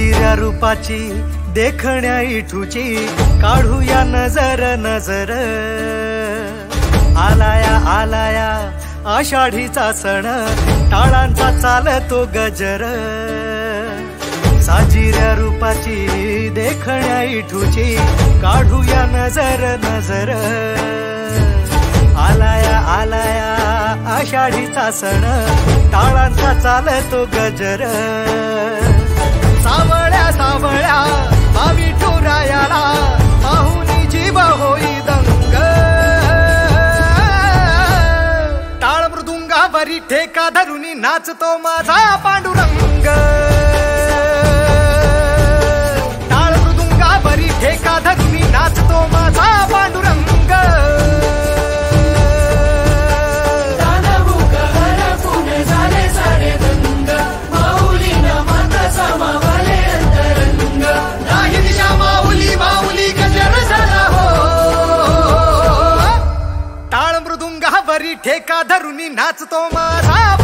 साजिऱ्या रूपाची देखण्या इठूची काढूया नजर नजर। आलाया आलाया आषाढीचा सण टाळांचा चालतो गजर। साजिऱ्या रूपाची देखण्या इठूची काढूया नजर नजर। आलाया आलाया आषाढीचा सण टाळांचा चालतो गजर। सावळ्या सावळ्या विठुरायाला पाहुनी जीव होई दंग। टाळ मृदुंगावरी ठेका धरुनी नाचतो माझा पांडुरंग। टाळ मृदुंगावरी ठेका धरुनी नाचतो माझा पांडुरंग। ठेका धरुनी नाचतो माझा